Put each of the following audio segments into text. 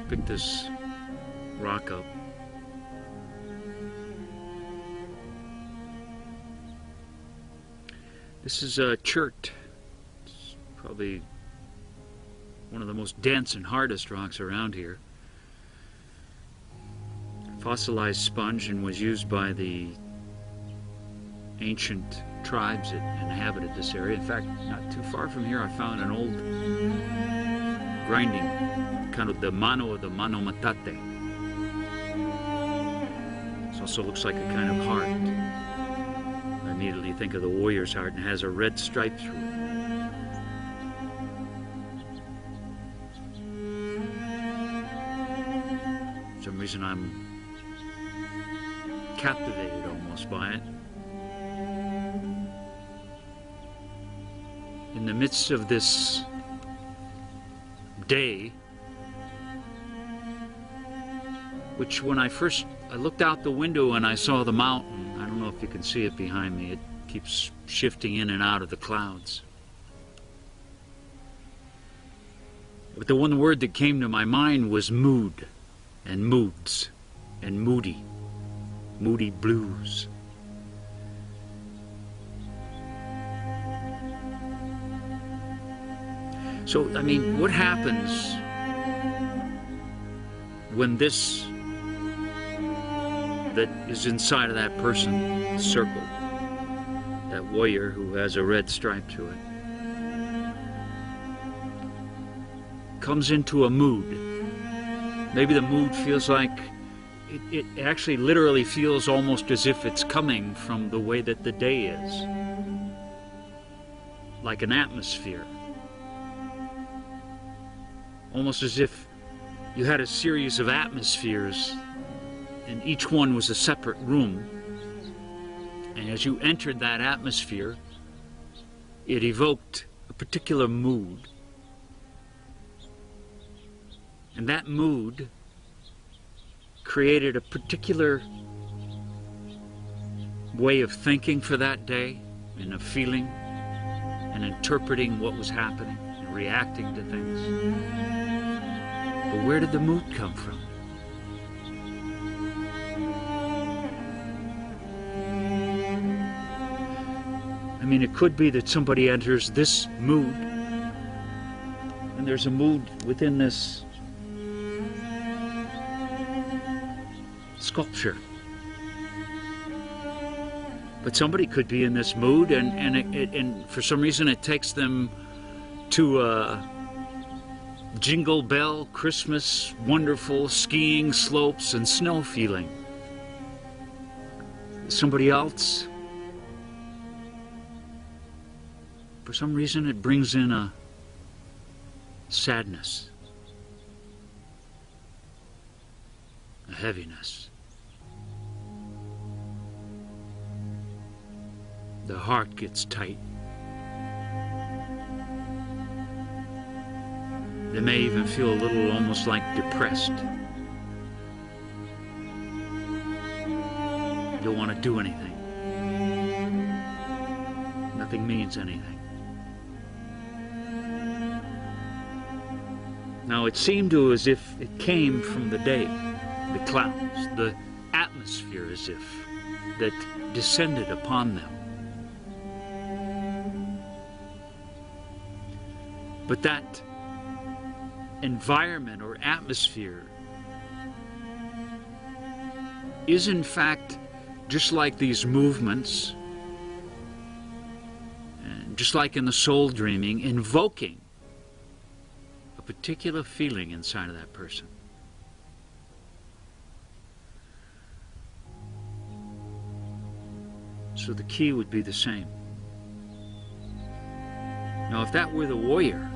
pick this rock up. This is a chert. It's probably one of the most dense and hardest rocks around here. Fossilized sponge, and was used by the ancient tribes that inhabited this area. In fact, not too far from here I found an old grinding, kind of the mano of the mano matate. This also looks like a kind of heart. I immediately think of the warrior's heart, and has a red stripe through it. For some reason I'm captivated almost by it. In the midst of this day, which when I looked out the window and I saw the mountain. I don't know if you can see it behind me. It keeps shifting in and out of the clouds. But the one word that came to my mind was mood, and moods, and moody. Moody blues. So, I mean, what happens when this that is inside of that person, circle, that warrior who has a red stripe through it, comes into a mood? Maybe the mood feels like it actually literally feels almost as if it's coming from the way that the day is, like an atmosphere, almost as if you had a series of atmospheres and each one was a separate room, and as you entered that atmosphere it evoked a particular mood, and that mood created a particular way of thinking for that day, and of feeling and interpreting what was happening and reacting to things. But where did the mood come from? I mean, it could be that somebody enters this mood, and there's a mood within this sculpture. But somebody could be in this mood, and for some reason it takes them to a jingle bell, Christmas, wonderful skiing slopes and snow feeling. Somebody else, for some reason it brings in a sadness, a heaviness. The heart gets tight. They may even feel a little almost like depressed. Don't want to do anything. Nothing means anything. Now it seemed to as if it came from the day, the clouds, the atmosphere as if that descended upon them. But that environment or atmosphere is in fact just like these movements, and just like in the soul dreaming, invoking a particular feeling inside of that person. So the key would be the same. Now if that were the warrior,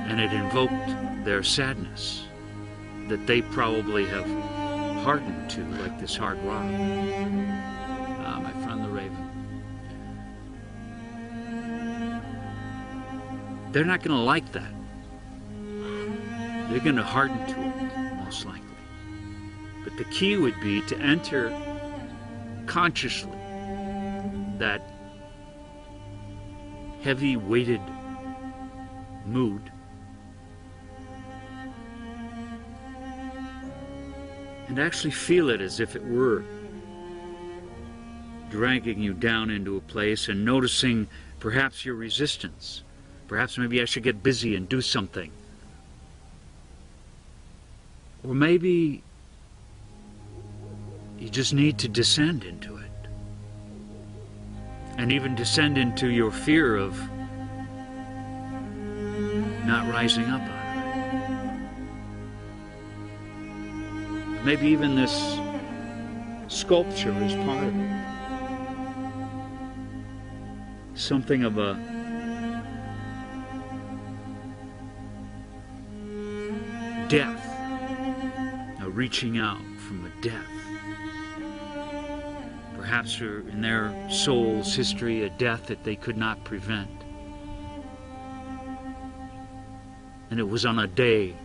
and it invoked their sadness that they probably have hardened to, like this hard rock. Ah, my friend the raven. They're not going to like that. They're going to harden to it, most likely. But the key would be to enter consciously that heavy weighted mood and actually feel it as if it were dragging you down into a place, and noticing perhaps your resistance. Perhaps maybe I should get busy and do something. Or maybe you just need to descend into it. And even descend into your fear of not rising up out of it. Maybe even this sculpture is part of it. Something of a death, a reaching out from a death. Perhaps in their soul's history, a death that they could not prevent. And it was on a day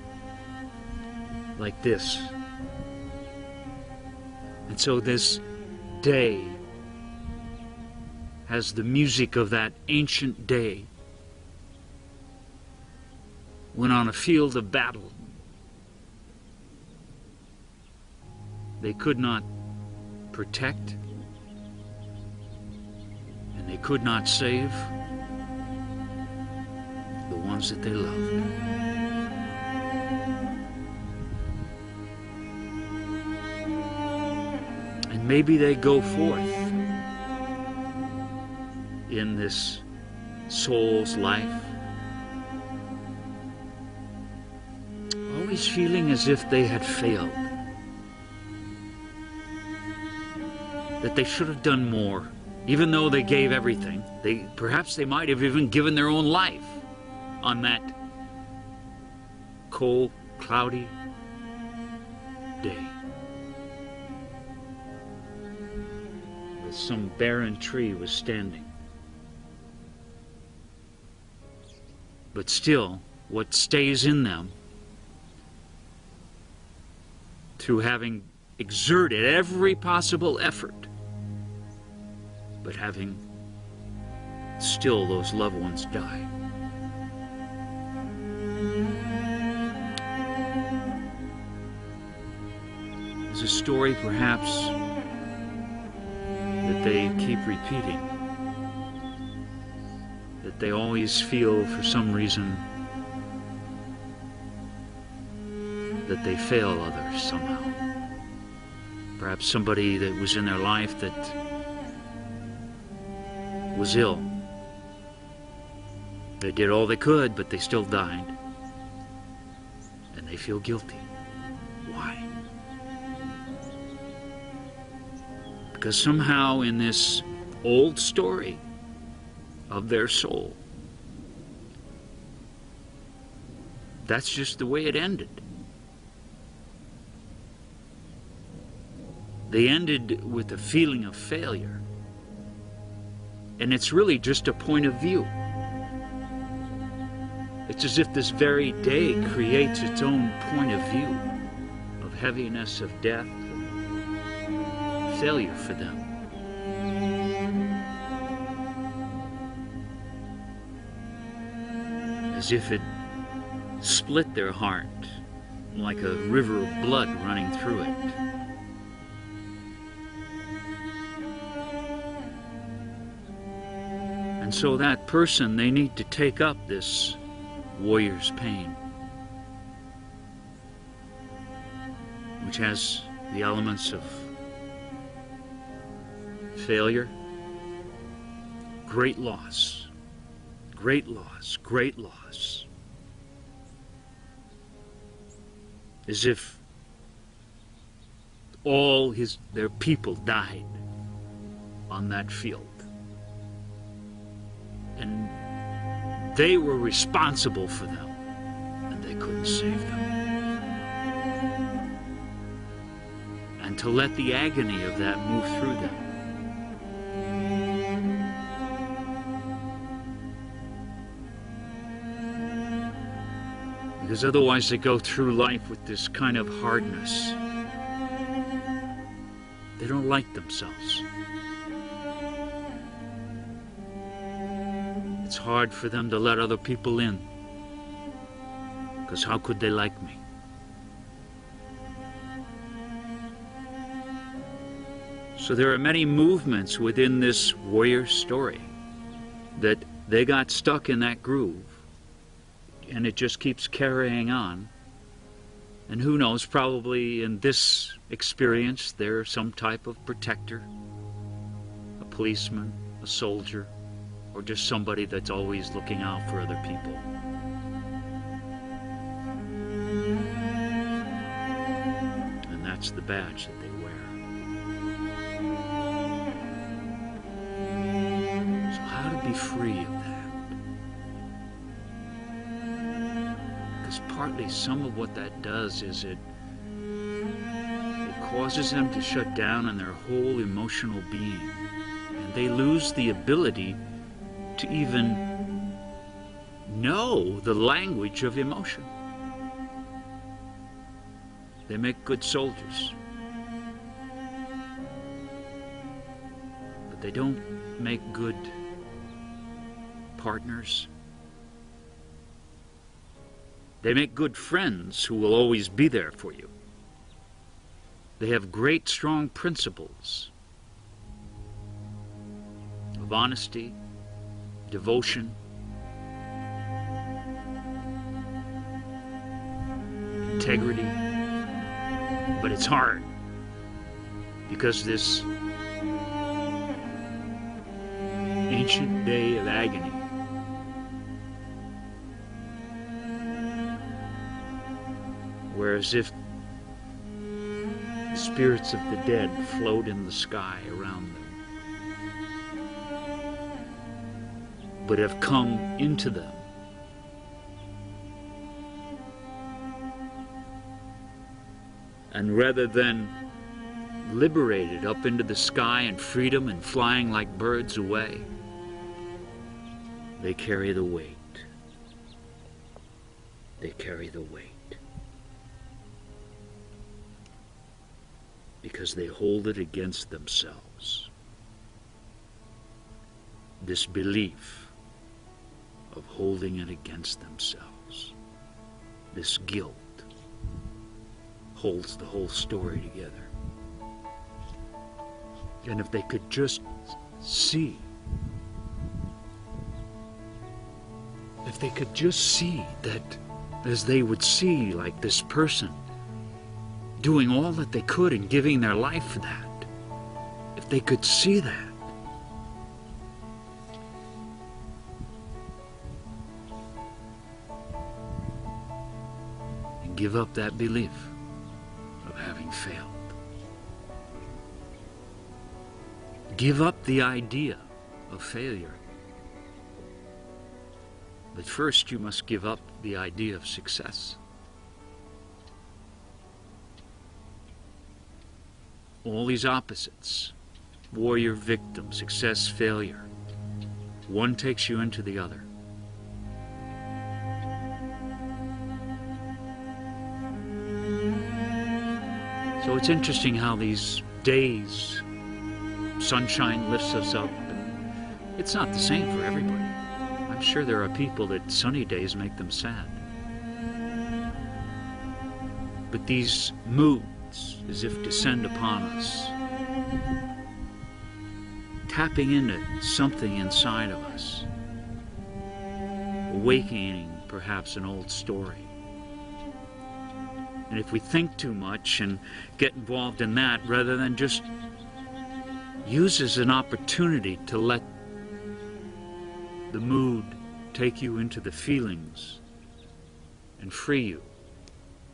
like this. And so this day has the music of that ancient day when on a field of battle they could not protect and they could not save the ones that they loved. And maybe they go forth in this soul's life, always feeling as if they had failed, that they should have done more, even though they gave everything. Perhaps they might have even given their own life on that cold, cloudy day. With some barren tree was standing. But still, what stays in them, through having exerted every possible effort, but having still those loved ones die. There's a story perhaps that they keep repeating, that they always feel for some reason that they fail others somehow. Perhaps somebody that was in their life that was ill. They did all they could, but they still died. And they feel guilty. Why? Because somehow in this old story of their soul, that's just the way it ended. They ended with a feeling of failure. And it's really just a point of view. It's as if this very day creates its own point of view of heaviness, of death, of failure for them. As if it split their heart like a river of blood running through it. And so that person, they need to take up this warrior's pain, which has the elements of failure, great loss, great loss, great loss. As if all their people died on that field. And they were responsible for them, and they couldn't save them. And to let the agony of that move through them. Because otherwise they go through life with this kind of hardness. They don't like themselves. It's hard for them to let other people in, because how could they like me? So there are many movements within this warrior story that they got stuck in that groove, and it just keeps carrying on. And who knows, probably in this experience they're some type of protector, a policeman, a soldier, or just somebody that's always looking out for other people. And that's the badge that they wear. So how to be free of that? Because partly some of what that does is it causes them to shut down on their whole emotional being. And they lose the ability to even know the language of emotion. They make good soldiers, but they don't make good partners. They make good friends who will always be there for you. They have great, strong principles of honesty, devotion, integrity. But it's hard because this ancient day of agony whereas if the spirits of the dead float in the sky around them, but have come into them. And rather than liberated up into the sky and freedom and flying like birds away, they carry the weight. They carry the weight. Because they hold it against themselves. This belief of holding it against themselves, this guilt, holds the whole story together. And if they could just see, if they could just see that, as they would see like this person doing all that they could and giving their life for that, if they could see that, and give up that belief of having failed. Give up the idea of failure. But first you must give up the idea of success. All these opposites, warrior, victim, success, failure, one takes you into the other. So it's interesting how these days, sunshine lifts us up. It's not the same for everybody. I'm sure there are people that sunny days make them sad. But these moods, as if descend upon us, tapping into something inside of us, awakening perhaps an old story. And if we think too much and get involved in that, rather than just use as an opportunity to let the mood take you into the feelings and free you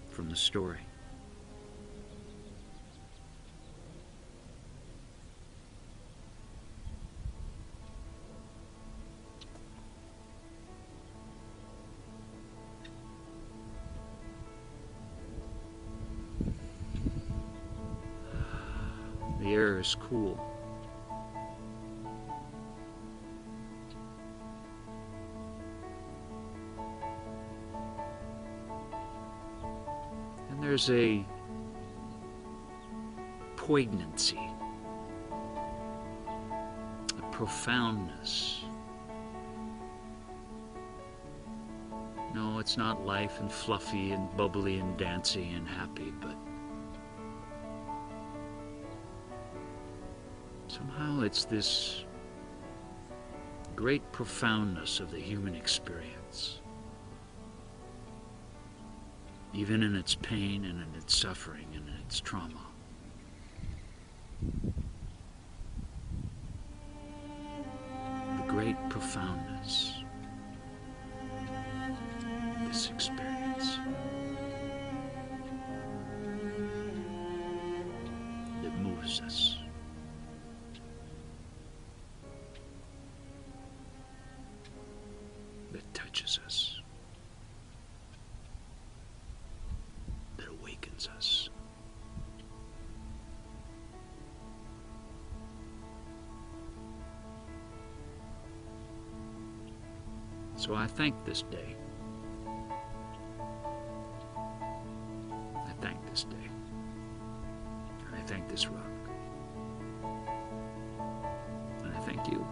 from the story. The air is cool. And there's a poignancy, a profoundness. No, it's not life and fluffy and bubbly and dancy and happy, but Somehow it's this great profoundness of the human experience, even in its pain and in its suffering and in its trauma. The great profoundness of this experience that moves us. That touches us, that awakens us. So I thank this day. I thank this day. And I thank this rock. And I thank you.